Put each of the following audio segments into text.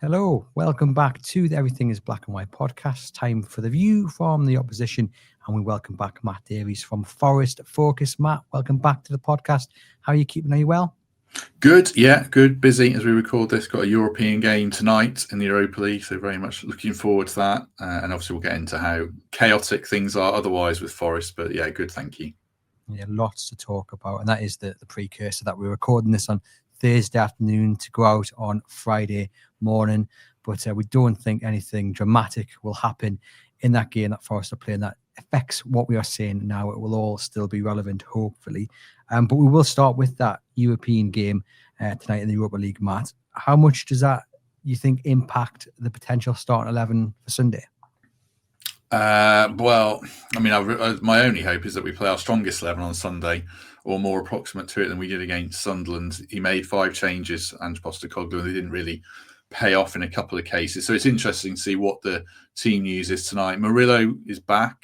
Hello, welcome back to the Everything is Black and White podcast. Time for the view from the opposition, and we welcome back Matt Davies from Forest Focus. Matt, welcome back to the podcast. How are you keeping? Are you well? Good, yeah, good. Busy as we record this. Got a European game tonight in the Europa League, so very much looking forward to that. And obviously, we'll get into how chaotic things are otherwise with Forest. But yeah, good. Thank you. Yeah, lots to talk about, and that is the precursor that we're recording this on Thursday afternoon to go out on Friday morning. But we don't think anything dramatic will happen in that game that Forest are playing that affects what we are saying now. It will all still be relevant, hopefully. But we will start with that European game tonight in the Europa League, Matt. How much does that, you think, impact the potential starting 11 for Sunday? Well, I mean, my only hope is that we play our strongest 11 on Sunday, or more approximate to it than we did against Sunderland. He made 5 changes, Ange Postecoglou, and they didn't really pay off in a couple of cases. So it's interesting to see what the team uses tonight. Murillo is back.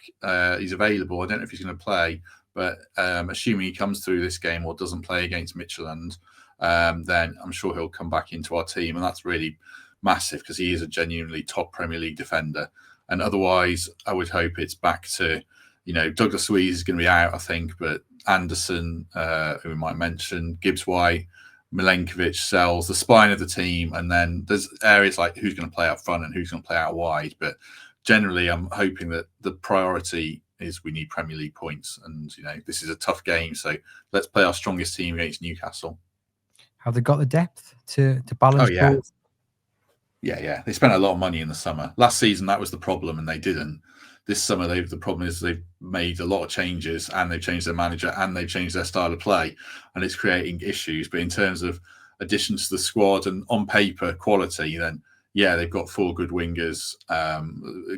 He's available. I don't know if he's going to play, but assuming he comes through this game or doesn't play against Midtjylland, then I'm sure he'll come back into our team. And that's really massive because he is a genuinely top Premier League defender. And otherwise, I would hope it's back to, Douglas Luiz is going to be out, I think, but Anderson, who we might mention, Gibbs-White, Milenkovic, Sells, the spine of the team. And then there's areas like who's going to play up front and who's going to play out wide. But generally, I'm hoping that the priority is we need Premier League points. And, this is a tough game. So let's play our strongest team against Newcastle. Have they got the depth to balance both? Yeah. They spent a lot of money in the summer. Last season, that was the problem, and they didn't. This summer, the problem is they've made a lot of changes, and they've changed their manager, and they've changed their style of play, and it's creating issues. But in terms of additions to the squad and on paper quality, then yeah, they've got 4 good wingers,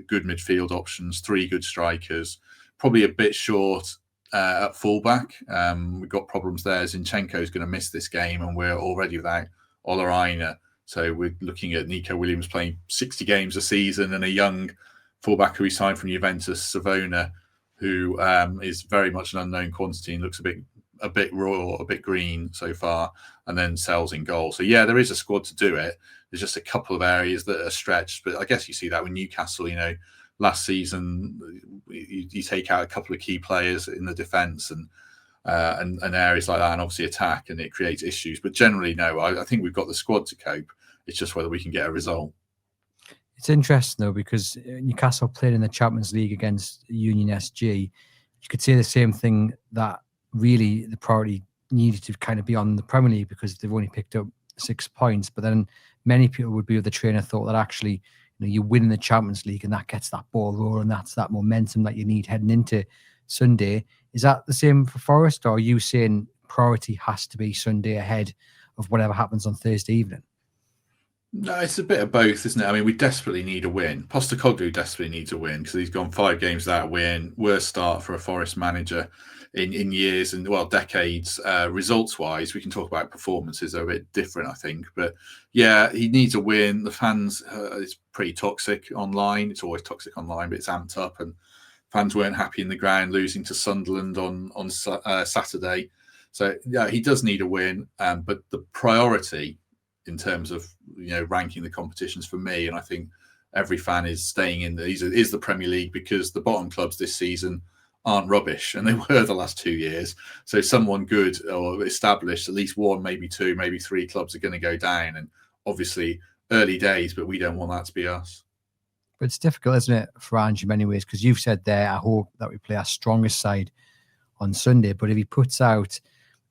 good midfield options, 3 good strikers, probably a bit short at fullback. We've got problems there. Zinchenko is going to miss this game, and we're already without Ola. So we're looking at Nico Williams playing 60 games a season and a young fullback who we signed from Juventus, Savona, who is very much an unknown quantity and looks a bit raw, a bit green so far, and then Sells in goal. So yeah, there is a squad to do it. There's just a couple of areas that are stretched, but I guess you see that with Newcastle. Last season you take out a couple of key players in the defence and areas like that, and obviously attack, and it creates issues. But generally, no, I think we've got the squad to cope. It's just whether we can get a result. It's interesting, though, because Newcastle played in the Champions League against Union SG. You could say the same thing, that really the priority needed to kind of be on the Premier League because they've only picked up 6 points. But then many people would be of the train of thought that actually, you win in the Champions League and that gets that ball rolling. That's that momentum that you need heading into Sunday. Is that the same for Forest, or are you saying priority has to be Sunday ahead of whatever happens on Thursday evening? No, it's a bit of both, isn't it? I mean, we desperately need a win. Postecoglou desperately needs a win because he's gone 5 games without a win. Worst start for a Forest manager in years and, decades. Results-wise, we can talk about performances are a bit different, I think. But, yeah, he needs a win. The fans, it's pretty toxic online. It's always toxic online, but it's amped up. And fans weren't happy in the ground, losing to Sunderland on Saturday. So, yeah, he does need a win. But the priority in terms of ranking the competitions for me, and I think every fan is staying in is the Premier League, because the bottom clubs this season aren't rubbish, and they were the last 2 years. So someone good or established, at least 1, maybe 2, maybe 3 clubs are going to go down, and obviously early days, but we don't want that to be us. But it's difficult, isn't it, for Ange in many ways, because you've said there, I hope that we play our strongest side on Sunday. But if he puts out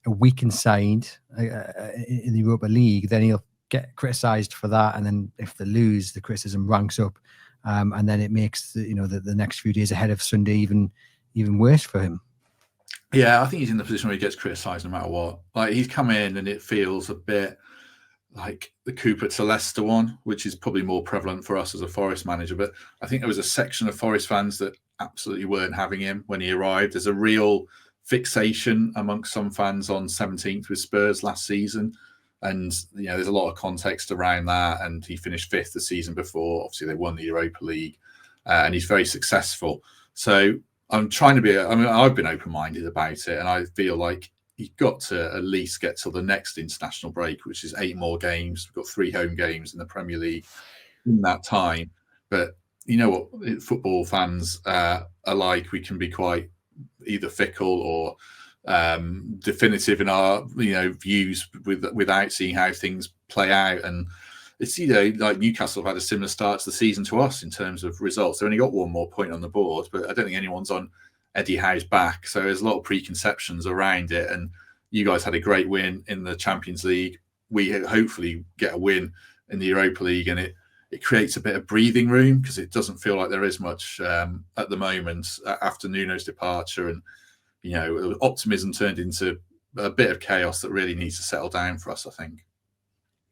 a weakened side in the Europa League, then he'll get criticised for that. And then if they lose, the criticism ranks up, and then it makes the next few days ahead of Sunday even worse for him. Yeah, I think he's in the position where he gets criticised no matter what. Like, he's come in and it feels a bit like the Cooper to Leicester one, which is probably more prevalent for us as a Forest manager. But I think there was a section of Forest fans that absolutely weren't having him when he arrived. There's a real fixation amongst some fans on 17th with Spurs last season. And, there's a lot of context around that. And he finished 5th the season before. Obviously, they won the Europa League, and he's very successful. So I'm trying to I've been open-minded about it. And I feel like you've got to at least get till the next international break, which is 8 more games. We've got 3 home games in the Premier League in that time. But you know what, football fans alike, we can be quite either fickle or definitive in our views without seeing how things play out. And it's like Newcastle have had a similar start to the season to us in terms of results. They've only got 1 more point on the board, but I don't think anyone's on Eddie Howe's back. So there's a lot of preconceptions around it. And you guys had a great win in the Champions League. We hopefully get a win in the Europa League, and it creates a bit of breathing room, because it doesn't feel like there is much at the moment after Nuno's departure. And optimism turned into a bit of chaos that really needs to settle down for us, I think.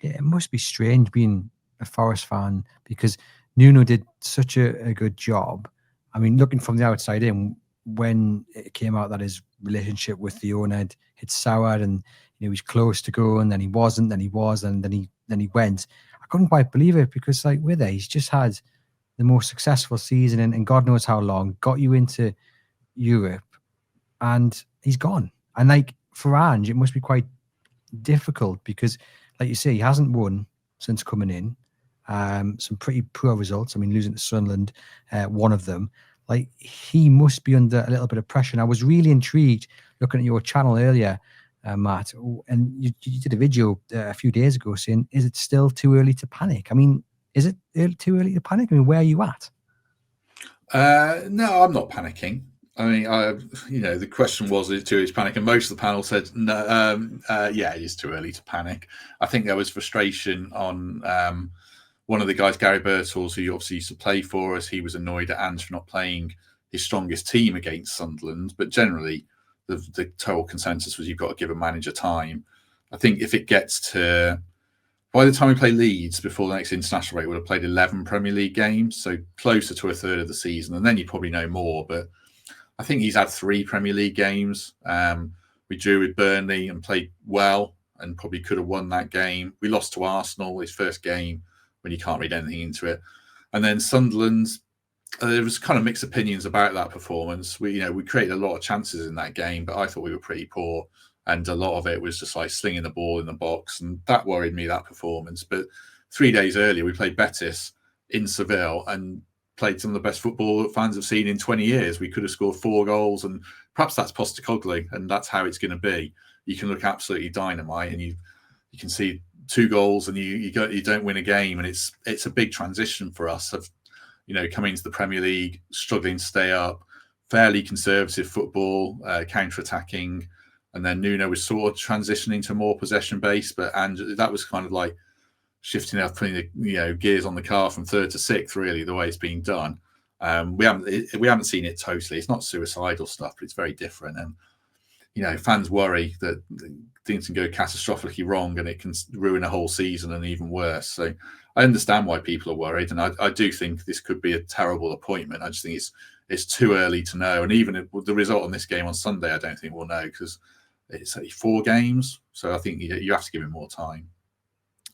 Yeah, it must be strange being a Forest fan, because Nuno did such a good job. I mean, looking from the outside in, when it came out that his relationship with the owner had soured, and he was close to going, then he wasn't, then he was, and then he went. I couldn't quite believe it, because with it, he's just had the most successful season in God knows how long, got you into Europe, and he's gone. And for Ange, it must be quite difficult, because like you say, he hasn't won since coming in. Some pretty poor results. I mean, losing to Sunderland, one of them. He must be under a little bit of pressure. And I was really intrigued looking at your channel earlier, Matt, and you did a video a few days ago saying, is it still too early to panic? I mean, is it too early to panic? I mean, where are you at? No, I'm not panicking. I mean, the question was, is it too early to panic? And most of the panel said, no, yeah, it is too early to panic. I think there was frustration on one of the guys, Gary Birtles, who obviously used to play for us. He was annoyed at Ange for not playing his strongest team against Sunderland. But generally, the total consensus was you've got to give a manager time. I think if it gets to, by the time we play Leeds before the next international break, we'll have played 11 Premier League games, so closer to a third of the season. And then you probably know more. But I think he's had 3 Premier League games. We drew with Burnley and played well, and probably could have won that game. We lost to Arsenal, his first game, when you can't read anything into it. And then Sunderland, there was kind of mixed opinions about that performance. We created a lot of chances in that game, but I thought we were pretty poor. And a lot of it was just slinging the ball in the box. And that worried me, that performance. But 3 days earlier, we played Betis in Seville and played some of the best football that fans have seen in 20 years. We could have scored 4 goals, and perhaps that's Postecoglou, and that's how it's going to be. You can look absolutely dynamite, and you can see 2 goals, and you don't win a game, and it's a big transition for us of coming into the Premier League, struggling to stay up, fairly conservative football, counter-attacking, and then Nuno was sort of transitioning to more possession based, but that was kind of like shifting up, putting the gears on the car from 3rd to 6th, really, the way it's being done. We haven't seen it totally. It's not suicidal stuff, but it's very different. And fans worry that things can go catastrophically wrong, and it can ruin a whole season, and even worse. So I understand why people are worried, and I do think this could be a terrible appointment. I just think it's too early to know. And even the result on this game on Sunday, I don't think we'll know, because it's 4 games. So I think you have to give him more time.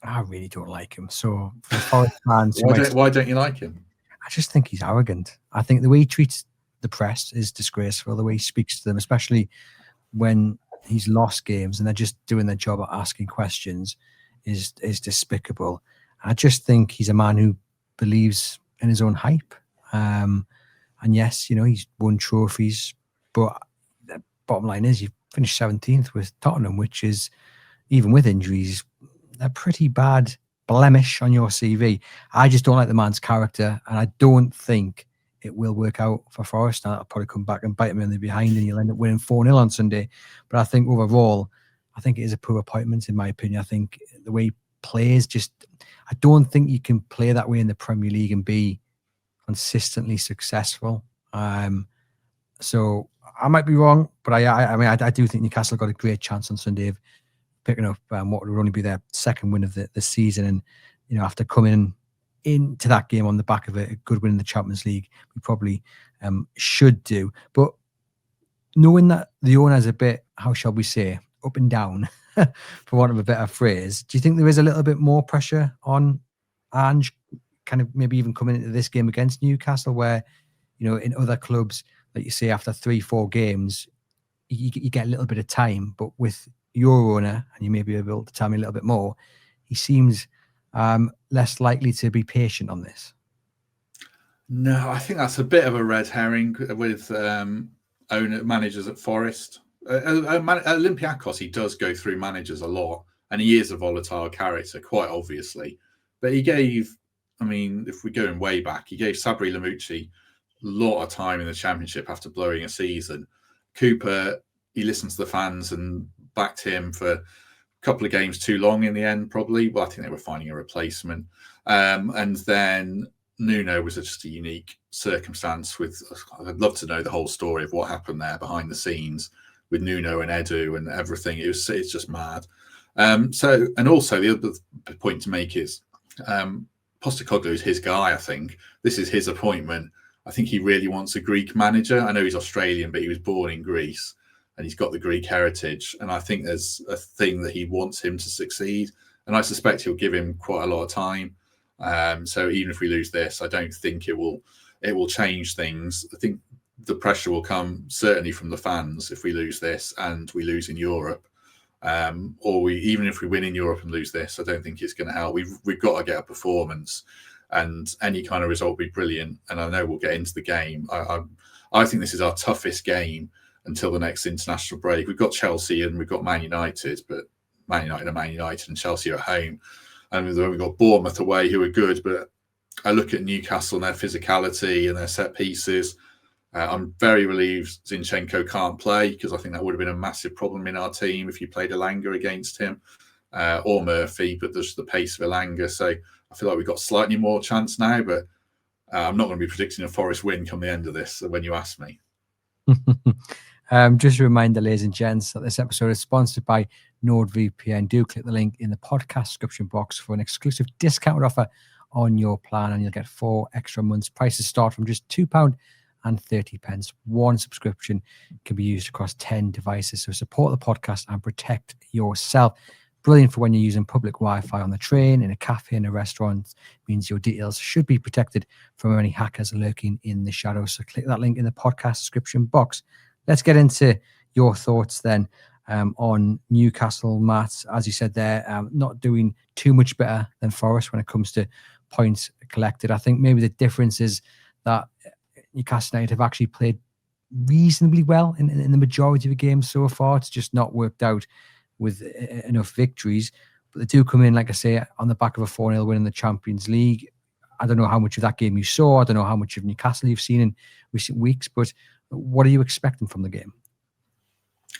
I really don't like him. So for Forest fans, why don't you like him? I just think he's arrogant. I think the way he treats the press is disgraceful. The way he speaks to them, especially when he's lost games and they're just doing their job at asking questions, is despicable. I just think he's a man who believes in his own hype. And yes, he's won trophies, but the bottom line is you finished 17th with Tottenham, which is, even with injuries, a pretty bad blemish on your CV. I just don't like the man's character, and I don't think it will work out for Forest. Now, that'll probably come back and bite me in the behind, and you'll end up winning 4-0 on Sunday. But I think overall, I think it is a poor appointment, in my opinion. I think the way he plays, I don't think you can play that way in the Premier League and be consistently successful. So I might be wrong, but I do think Newcastle got a great chance on Sunday of picking up what would only be their 2nd win of the season. And after coming into that game on the back of a good win in the Champions League, we probably should do. But knowing that the owner's a bit, how shall we say, up and down, for want of a better phrase, do you think there is a little bit more pressure on Ange, kind of maybe even coming into this game against Newcastle, where in other clubs, like you say, after 3-4 games, you get a little bit of time. But with your owner, and you may be able to tell me a little bit more, he seems less likely to be patient on this. No, I think that's a bit of a red herring with managers at Forest. Olympiacos, he does go through managers a lot, and he is a volatile character, quite obviously. But he gave, I mean, if we're going way back, he gave Sabri Lamucci a lot of time in the Championship after blowing a season. Cooper, he listened to the fans and backed him for a couple of games too long in the end, probably. Well, I think they were finding a replacement. And then Nuno was just a unique circumstance. I'd love to know the whole story of what happened there behind the scenes with Nuno and Edu and everything. It's just mad. And also the other point to make is Postecoglou is his guy. I think this is his appointment. I think he really wants a Greek manager. I know he's Australian, but he was born in Greece and he's got the Greek heritage. And I think there's a thing that he wants him to succeed. And I suspect he'll give him quite a lot of time. So even if we lose this, I don't think it will change things. I think the pressure will come certainly from the fans if we lose this and we lose in Europe. Even if we win in Europe and lose this, I don't think it's going to help. We've got to get a performance, and any kind of result would be brilliant. And I know we'll get into the game. I think this is our toughest game until the next international break. We've got Chelsea and we've got Man United, but Man United are Man United and Chelsea are at home. And we've got Bournemouth away, who are good, but I look at Newcastle and their physicality and their set pieces. I'm very relieved Zinchenko can't play, because I think that would have been a massive problem in our team if you played Elanga against him or Murphy, but there's the pace of Elanga. So I feel like we've got slightly more chance now, but I'm not going to be predicting a Forest win come the end of this when you ask me. Just a reminder, ladies and gents, that this episode is sponsored by NordVPN. Do click the link in the podcast description box for an exclusive discounted offer on your plan, and you'll get 4 extra months. Prices start from just £2.30. One subscription can be used across 10 devices. So support the podcast and protect yourself. Brilliant for when you're using public Wi-Fi on the train, in a cafe, in a restaurant. Means your details should be protected from any hackers lurking in the shadows. So click that link in the podcast description box. Let's get into your thoughts then on Newcastle, Matt. As you said there, not doing too much better than Forest when it comes to points collected. I think maybe the difference is that Newcastle United have actually played reasonably well in the majority of the games so far. It's just not worked out with enough victories. But they do come in, like I say, on the back of a 4-0 win in the Champions League. I don't know how much of that game you saw. I don't know how much of Newcastle you've seen in recent weeks, but what are you expecting from the game?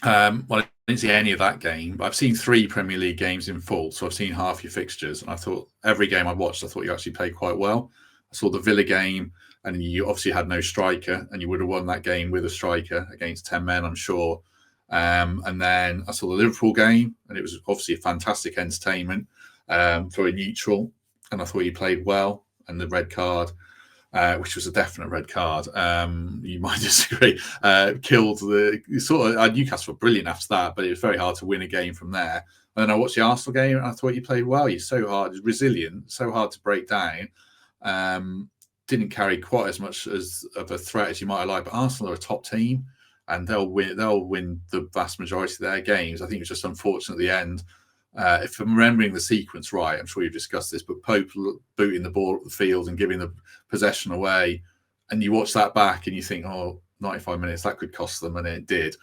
Well, I didn't see any of that game. I've seen 3 Premier League games in full, so I've seen half your fixtures. And I thought every game I watched, I thought you actually played quite well. I saw the Villa game, and you obviously had no striker, and you would have won that game with a striker against 10 men, I'm sure. And then I saw the Liverpool game, and it was obviously a fantastic entertainment for a neutral. And I thought you played well, and the red card, which was a definite red card, you might disagree, killed Newcastle were brilliant after that, but it was very hard to win a game from there. And then I watched the Arsenal game, and I thought you played well. You're so hard, resilient, so hard to break down. Didn't carry quite as much of a threat as you might have liked, but Arsenal are a top team, and they'll win the vast majority of their games. I think it's just unfortunate at the end. If I'm remembering the sequence right, I'm sure you've discussed this, but Pope booting the ball up the field and giving the possession away, and you watch that back and you think, 95 minutes, that could cost them, and it did.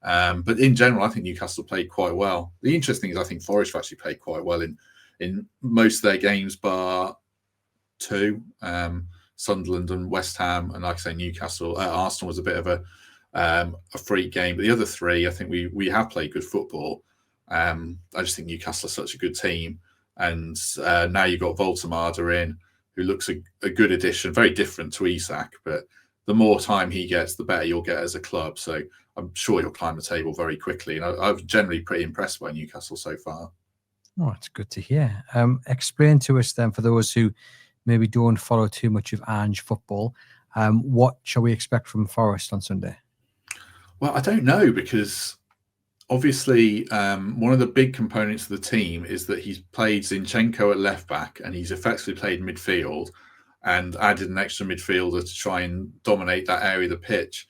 But in general, I think Newcastle played quite well. The interesting thing is I think Forest have actually played quite well in most of their games, bar 2, Sunderland and West Ham, and like I say, Newcastle. Arsenal was a bit of a freak game, but the other 3, I think we have played good football. I just think Newcastle are such a good team, and now you've got Voltemada in, who looks a good addition, very different to Isak, but the more time he gets, the better you'll get as a club. So I'm sure he'll climb the table very quickly, and I'm generally pretty impressed by Newcastle so far. Oh, it's good to hear. Explain to us then, for those who maybe don't follow too much of Ange football, what shall we expect from Forest on Sunday? Well, I don't know, because obviously one of the big components of the team is that he's played Zinchenko at left back, and he's effectively played midfield and added an extra midfielder to try and dominate that area of the pitch.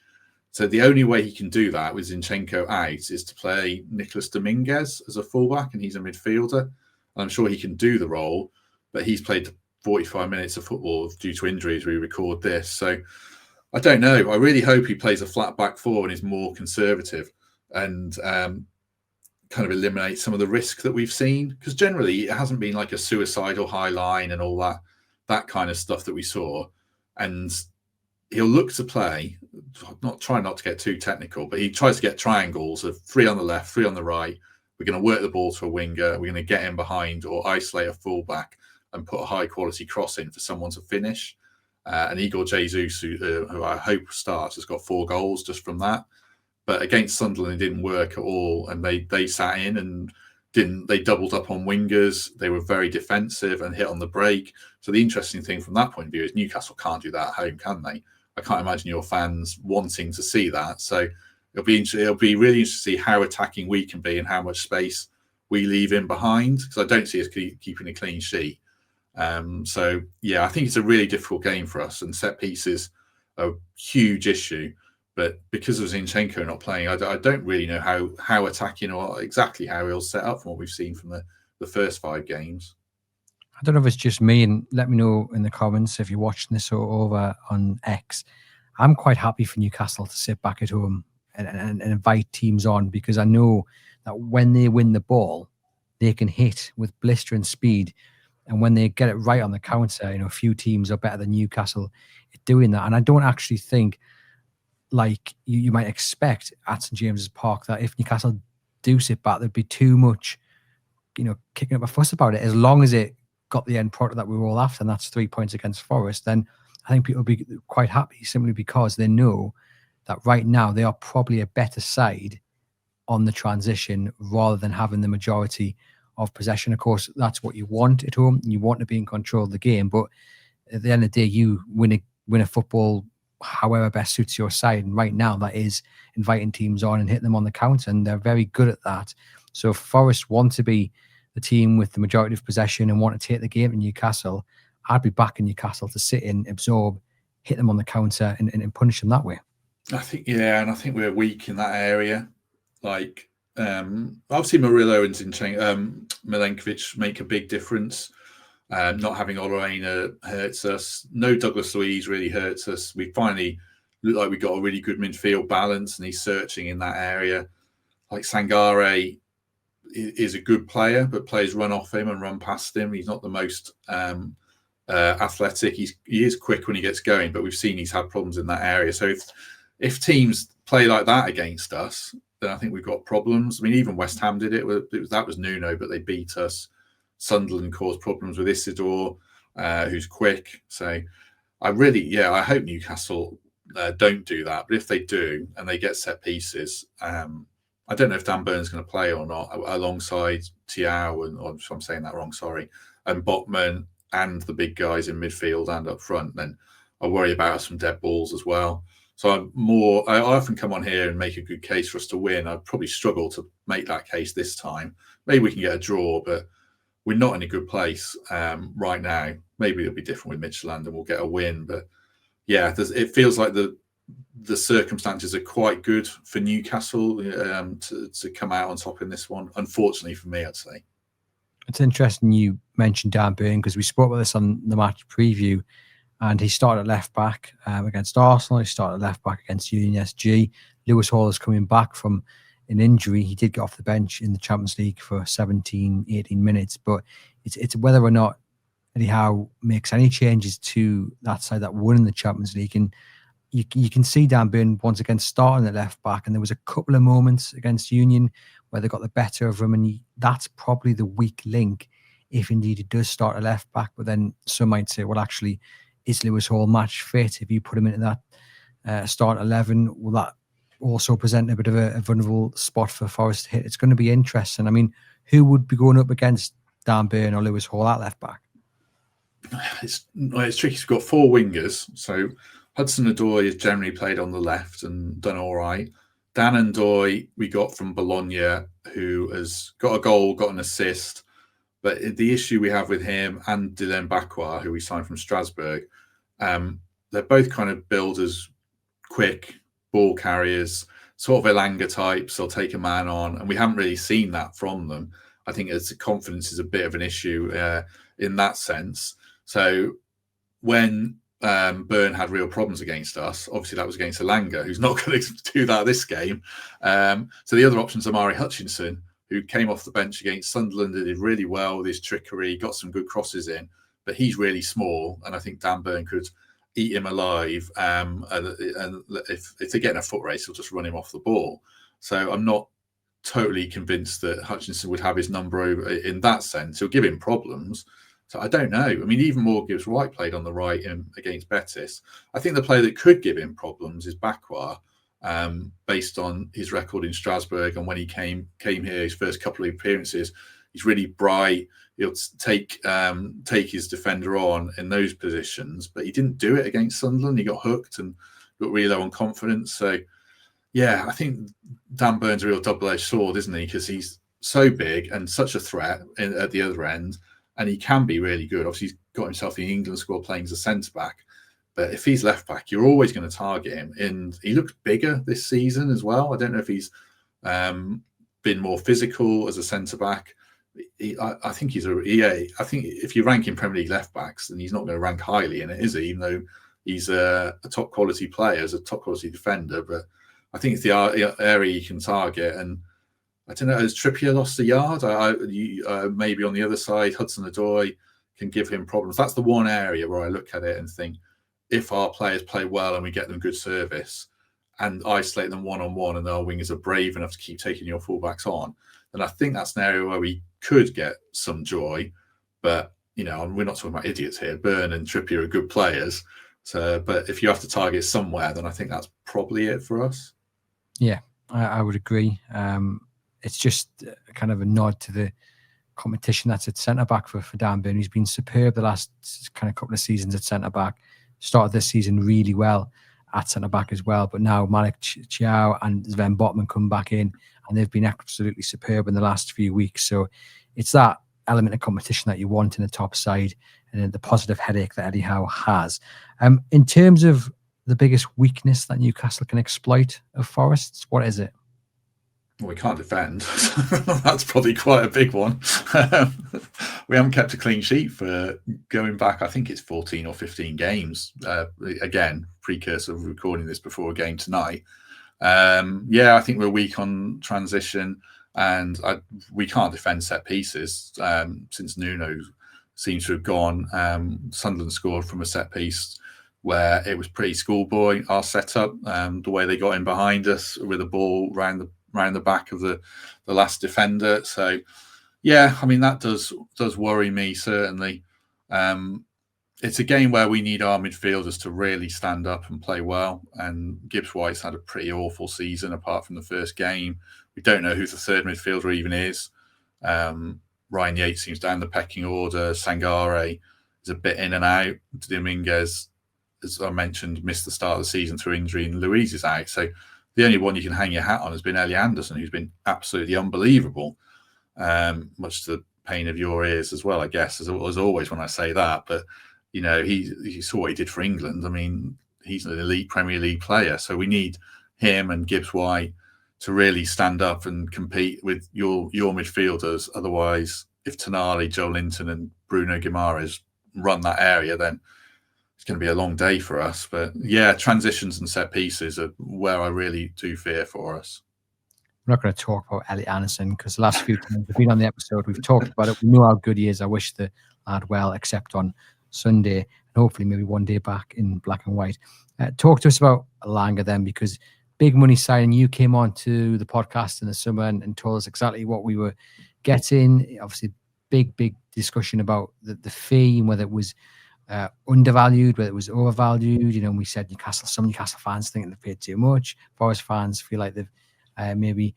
So the only way he can do that with Zinchenko out is to play Nicolas Dominguez as a fullback, and he's a midfielder. And I'm sure he can do the role, but he's played 45 minutes of football due to injuries. We record this, so I don't know. I really hope he plays a flat back four and is more conservative and kind of eliminate some of the risk that we've seen, because generally it hasn't been like a suicidal high line and all that kind of stuff that we saw. And he'll look to play, try not to get too technical, but he tries to get triangles of 3 on the left, 3 on the right. We're going to work the ball to a winger. We're going to get in behind or isolate a fullback and put a high quality cross in for someone to finish. And Igor Jesus, who I hope starts, has got 4 goals just from that. But against Sunderland, it didn't work at all, and they sat in and they doubled up on wingers. They were very defensive and hit on the break. So the interesting thing from that point of view is Newcastle can't do that at home, can they? I can't imagine your fans wanting to see that. So it'll be really interesting to see how attacking we can be and how much space we leave in behind, because I don't see us keeping a clean sheet. So yeah, I think it's a really difficult game for us, and set pieces are a huge issue. But because of Zinchenko not playing, I don't really know how attacking or exactly how he'll set up from what we've seen from the first 5 games. I don't know if it's just me, and let me know in the comments if you're watching this over on X. I'm quite happy for Newcastle to sit back at home and invite teams on, because I know that when they win the ball, they can hit with blistering speed. And when they get it right on the counter, a few teams are better than Newcastle at doing that. And I don't actually think, like you might expect at St James's Park, that if Newcastle do sit back, there'd be too much, kicking up a fuss about it. As long as it got the end product that we were all after, and that's 3 points against Forest, then I think people will be quite happy, simply because they know that right now they are probably a better side on the transition rather than having the majority of possession. Of course, that's what you want at home. You want to be in control of the game, but at the end of the day, you win a football however best suits your side. And right now, that is inviting teams on and hitting them on the counter, and they're very good at that. So if Forest want to be the team with the majority of possession and want to take the game to Newcastle, I'd be backing Newcastle to sit in, absorb, hit them on the counter and punish them that way. I think we're weak in that area. Like, obviously Murillo and Milenkovic make a big difference. Not having Oloaina hurts us. No Douglas Luiz really hurts us. We finally look like we got a really good midfield balance, and he's searching in that area. Like, Sangare is a good player, but players run off him and run past him. He's not the most athletic. He is quick when he gets going, but we've seen he's had problems in that area. So if teams play like that against us, then I think we've got problems. I mean, even West Ham did it. That was Nuno, but they beat us. Sunderland caused problems with Isidore, who's quick. So I hope Newcastle don't do that. But if they do and they get set pieces, I don't know if Dan Burn's going to play or not alongside Thiaw, I'm saying that wrong, sorry, and Botman and the big guys in midfield and up front. Then I worry about some dead balls as well. So I often come on here and make a good case for us to win. I'd probably struggle to make that case this time. Maybe we can get a draw, but we're not in a good place right now. Maybe it'll be different with Midtjylland and we'll get a win. But yeah, it feels like the circumstances are quite good for Newcastle to come out on top in this one. Unfortunately for me, I'd say. It's interesting you mentioned Dan Burn, because we spoke about this on the match preview, and he started at left back against Arsenal. He started at left back against Union SG. Lewis Hall is coming back from an injury. He did get off the bench in the Champions League for 17, 18 minutes, but it's whether or not Eddie Howe makes any changes to that side that won in the Champions League. And you can see Dan Burn once again starting at left back, and there was a couple of moments against Union where they got the better of him, and that's probably the weak link if indeed he does start at left back. But then some might say, well, actually, is Lewis Hall match fit? If you put him into that start 11, will that also present a bit of a vulnerable spot for Forest to hit? It's going to be interesting. I mean, who would be going up against Dan Burn or Lewis Hall at left back? It's tricky. We've got 4 wingers, so Hudson-Odoi has generally played on the left and done all right. Dan Ndoye we got from Bologna, who has got a goal, got an assist. But the issue we have with him and Dylan Bakwa, who we signed from Strasbourg, they're both kind of billed as quick, ball carriers, sort of Elanga types. They'll take a man on, and we haven't really seen that from them. I think as confidence is a bit of an issue in that sense. So when Byrne had real problems against us, obviously that was against Elanga, who's not going to do that this game. So the other options are Mari Hutchinson, who came off the bench against Sunderland and did really well with his trickery, got some good crosses in, but he's really small, and I think Dan Byrne could eat him alive. And if they get in a foot race, he'll just run him off the ball. So I'm not totally convinced that Hutchinson would have his number over in that sense. He'll give him problems. So I don't know. I mean, even Moore Gibbs White played on the right against Betis. I think the player that could give him problems is Bakwa, based on his record in Strasbourg and when he came here, his first couple of appearances. He's really bright. He'll take his defender on in those positions, but he didn't do it against Sunderland. He got hooked and got really low on confidence. So, yeah, I think Dan Byrne's a real double-edged sword, isn't he? Because he's so big and such a threat at the other end, and he can be really good. Obviously, he's got himself in the England squad playing as a centre-back. But if he's left-back, you're always going to target him. And he looked bigger this season as well. I don't know if he's been more physical as a centre-back. I think I think if you rank in Premier League left-backs, then he's not going to rank highly in it, is he? Even though he's a top-quality player, as a top-quality defender. But I think it's the area you can target. And I don't know, has Trippier lost a yard? Maybe on the other side, Hudson-Odoi can give him problems. That's the one area where I look at it and think, if our players play well and we get them good service and isolate them one-on-one and our wingers are brave enough to keep taking your fullbacks on, then I think that's an area where we could get some joy. But, we're not talking about idiots here. Byrne and Trippier are good players. So, but if you have to target somewhere, then I think that's probably it for us. Yeah, I would agree. It's just kind of a nod to the competition that's at centre-back for Dan Byrne. He's been superb the last kind of couple of seasons at centre-back. Started this season really well at centre-back as well. But now Malik Chiao and Sven Botman come back in, and they've been absolutely superb in the last few weeks. So it's that element of competition that you want in the top side, and the positive headache that Eddie Howe has. In terms of the biggest weakness that Newcastle can exploit of Forest's, what is it? Well, we can't defend. That's probably quite a big one. We haven't kept a clean sheet for going back, I think it's 14 or 15 games. Again, precursor of recording this before a game tonight. I think we're weak on transition, and we can't defend set pieces since Nuno seems to have gone. Sunderland scored from a set piece where it was pretty schoolboy, our setup, the way they got in behind us with the ball round the back of the last defender. So, yeah, I mean, that does worry me, certainly. It's a game where we need our midfielders to really stand up and play well. And Gibbs White's had a pretty awful season apart from the first game. We don't know who the third midfielder even is. Ryan Yates seems down the pecking order. Sangare is a bit in and out. Dominguez, as I mentioned, missed the start of the season through injury, and Louise is out. So the only one you can hang your hat on has been Ellie Anderson, who's been absolutely unbelievable, much to the pain of your ears as well, I guess, as always when I say that. But, he saw what he did for England. I mean, he's an elite Premier League player. So we need him and Gibbs White to really stand up and compete with your midfielders. Otherwise, if Tonali, Joe Linton and Bruno Guimaraes run that area, then it's going to be a long day for us. But yeah, transitions and set pieces are where I really do fear for us. We're not going to talk about Elliot Anderson because the last few times we've been on the episode, we've talked about it. We know how good he is. I wish the lad well, except on Sunday, and hopefully maybe one day back in black and white. Talk to us about Elanga then, because big money signing. You came on to the podcast in the summer and told us exactly what we were getting. Obviously, big discussion about the fee and whether it was undervalued, whether it was overvalued. We said some Newcastle fans think they've paid too much. Forest fans feel like they've maybe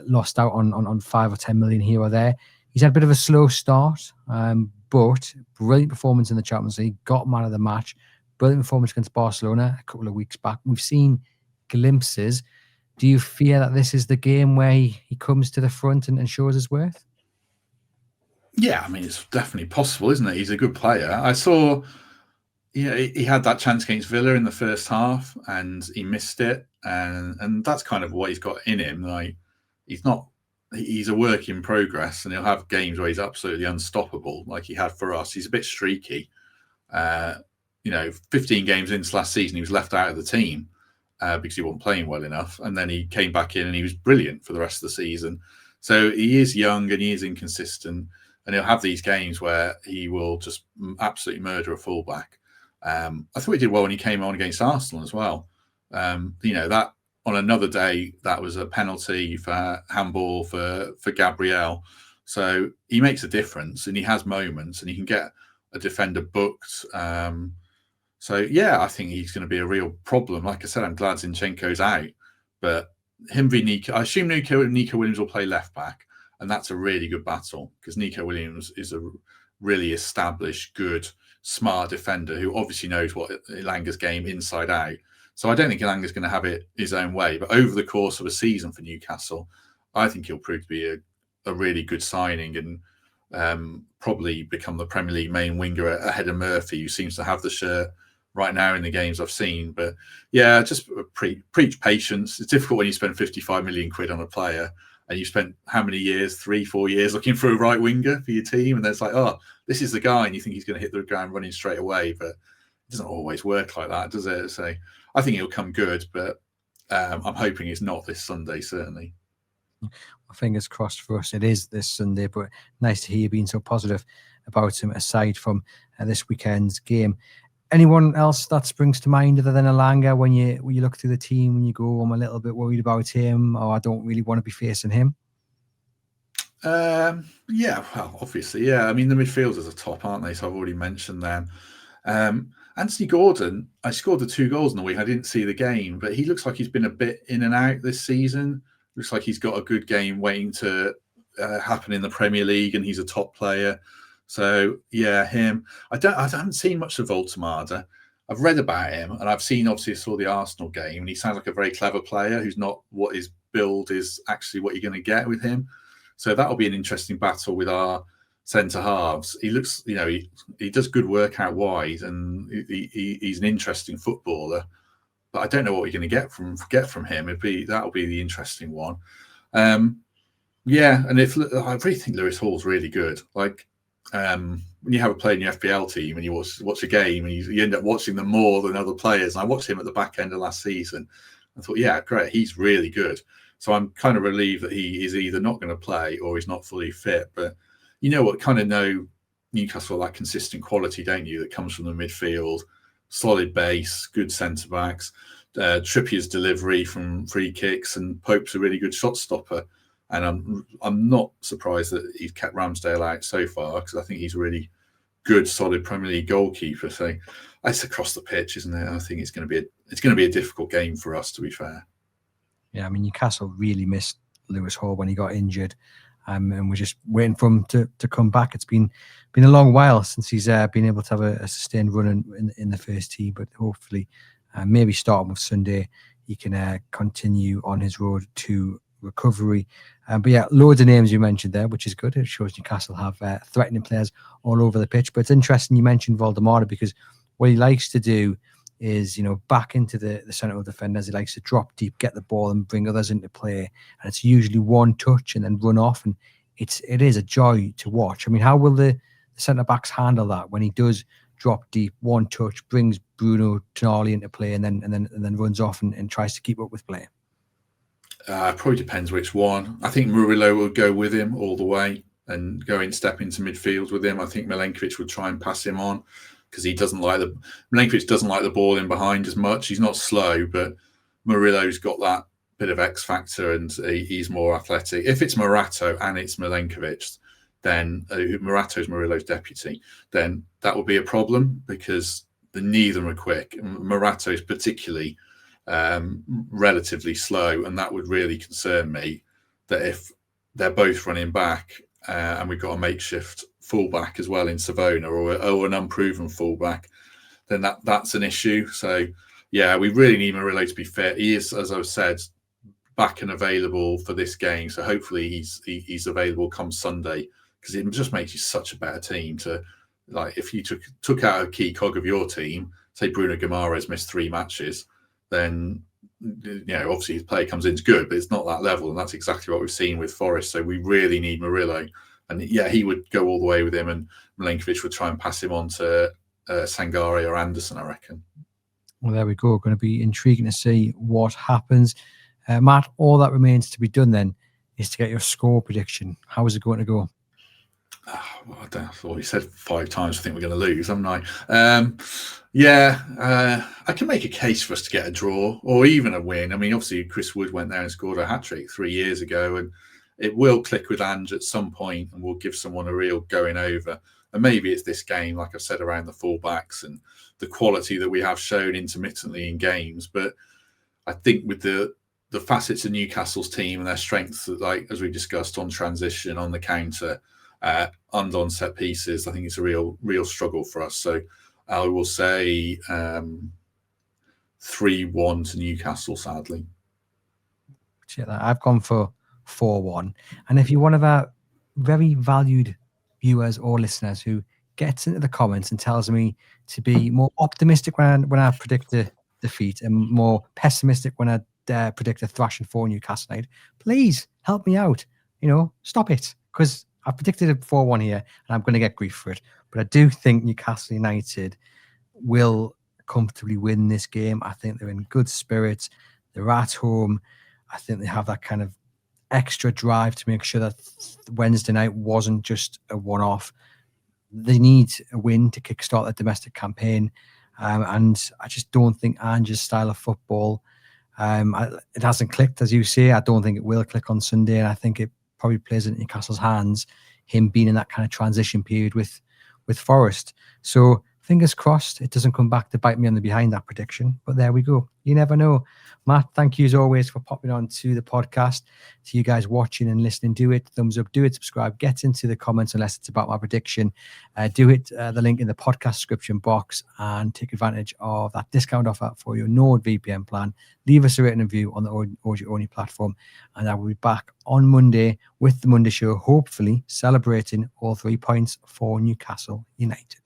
lost out on 5 or 10 million here or there. He's had a bit of a slow start, but brilliant performance in the Champions League, got man of the match, brilliant performance against Barcelona a couple of weeks back. We've seen glimpses. Do you fear that this is the game where he comes to the front and shows his worth? Yeah, I mean, it's definitely possible, isn't it? He's a good player. I saw Yeah, he had that chance against Villa in the first half, and he missed it, and that's kind of what he's got in him. Like he's a work in progress, and he'll have games where he's absolutely unstoppable, like he had for us. He's a bit streaky. 15 games into last season, he was left out of the team because he wasn't playing well enough, and then he came back in and he was brilliant for the rest of the season. So he is young and he is inconsistent, and he'll have these games where he will just absolutely murder a fullback. I thought he did well when he came on against Arsenal as well. That on another day, that was a penalty for handball for Gabriel. So he makes a difference, and he has moments, and he can get a defender booked. I think he's going to be a real problem. Like I said, I'm glad Zinchenko's out, but him v Nico, I assume Nico Williams will play left back, and that's a really good battle because Nico Williams is a really established, good, smart defender who obviously knows what Elanga's game inside out. So I don't think Elanga's going to have it his own way, but over the course of a season for Newcastle, I think he'll prove to be a really good signing and probably become the Premier League main winger ahead of Murphy, who seems to have the shirt right now in the games I've seen. But yeah, just preach patience. It's difficult when you spend 55 million quid on a player and you spent how many years, 3-4 years looking for a right winger for your team. And then it's like, oh, this is the guy. And you think he's going to hit the ground running straight away. But it doesn't always work like that, does it? So I think he'll come good, but I'm hoping it's not this Sunday, certainly. Well, fingers crossed for us. It is this Sunday, but nice to hear you being so positive about him aside from this weekend's game. Anyone else that springs to mind other than Elanga when you look through the team and you go, I'm a little bit worried about him, or I don't really want to be facing him? Well, obviously, yeah. I mean, the midfielders are top, aren't they? So I've already mentioned them. Anthony Gordon, I scored the 2 goals in the week. I didn't see the game, but he looks like he's been a bit in and out this season. Looks like he's got a good game waiting to happen in the Premier League, and he's a top player. So yeah, him. I haven't seen much of Voltemada. I've read about him, and I saw the Arsenal game, and he sounds like a very clever player who's not what his build is actually what you're going to get with him. So that'll be an interesting battle with our centre halves. He looks, he does good work out wide, and he's an interesting footballer. But I don't know what we're going to get from him. That'll be the interesting one. And I really think Lewis Hall's really good. Like when you have a player in your FPL team and you watch a game and you end up watching them more than other players. And I watched him at the back end of last season. I thought, yeah, great, he's really good. So I'm kind of relieved that he is either not going to play or he's not fully fit. But kind of know Newcastle, that consistent quality, don't you, that comes from the midfield, solid base, good centre backs, Trippier's delivery from free kicks, and Pope's a really good shot stopper. And I'm not surprised that he's kept Ramsdale out so far, because I think he's a really good, solid Premier League goalkeeper. So it's across the pitch, isn't it? I think it's going to be a difficult game for us, to be fair. Yeah, I mean, Newcastle really missed Lewis Hall when he got injured, and we're just waiting for him to come back. It's been a long while since he's been able to have a sustained run in the first team, but hopefully, maybe starting with Sunday, he can continue on his road to recovery. But yeah, loads of names you mentioned there, which is good. It shows Newcastle have threatening players all over the pitch. But it's interesting you mentioned Voldemar, because what he likes to do is, back into the central defenders. He likes to drop deep, get the ball and bring others into play. And it's usually one touch and then run off. And it is a joy to watch. I mean, how will the centre-backs handle that when he does drop deep, one touch, brings Bruno Tonali into play and then runs off and tries to keep up with play? It probably depends which one. I think Murillo will go with him all the way and step into midfield with him. I think Milenkovic would try and pass him on, because Milenkovic doesn't like the ball in behind as much. He's not slow, but Murillo's got that bit of X factor, and he's more athletic. If it's Morato and it's Milenkovic, then Morato's Murillo's deputy, then that will be a problem, because neither of them are quick. Morato's particularly relatively slow, and that would really concern me, that if they're both running back and we've got a makeshift fullback as well in Savona, or an unproven fullback, then that's an issue. So yeah, we really need Murillo to be fit. He is, as I've said, back and available for this game, so hopefully he's available come Sunday, because it just makes you such a better team to Like if you took out a key cog of your team, say Bruno Guimaraes missed 3 matches, then obviously his play comes into good, but it's not that level, and that's exactly what we've seen with Forest. So we really need Murillo, and he would go all the way with him, and Milenkovic would try and pass him on to Sangare or Anderson, I reckon. Well, there we go. Going to be intriguing to see what happens. Matt, all that remains to be done then is to get your score prediction. How is it going to go? Well, I don't know. I've already said 5 times I think we're going to lose, haven't I? I can make a case for us to get a draw or even a win. I mean, obviously, Chris Wood went there and scored a hat-trick 3 years ago, and it will click with Ange at some point, and we'll give someone a real going over. And maybe it's this game, like I've said, around the fullbacks and the quality that we have shown intermittently in games. But I think with the facets of Newcastle's team and their strengths, like as we discussed, on transition, on the counter, and on set pieces, I think it's a real struggle for us. So I will say 3-1 to Newcastle, sadly. I've gone for 4-1. And if you're one of our very valued viewers or listeners who gets into the comments and tells me to be more optimistic when I predict a defeat and more pessimistic when I predict a thrashing for Newcastle United, please help me out. Stop it, because I predicted a 4-1 here, and I'm going to get grief for it. But I do think Newcastle United will comfortably win this game. I think they're in good spirits. They're at home. I think they have that kind of extra drive to make sure that Wednesday night wasn't just a one-off. They need a win to kickstart their domestic campaign. And I just don't think Ange's style of football, it hasn't clicked, as you say. I don't think it will click on Sunday, and I think it probably plays in Newcastle's hands, him being in that kind of transition period with Forest. So fingers crossed it doesn't come back to bite me on the behind, that prediction. But there we go. You never know. Matt, thank you as always for popping on to the podcast. To you guys watching and listening, do it. Thumbs up, do it, subscribe, get into the comments unless it's about my prediction. Do it, the link in the podcast description box, and take advantage of that discount offer for your NordVPN plan. Leave us a written review on the audio-only platform, and I will be back on Monday with the Monday show, hopefully celebrating all 3 points for Newcastle United.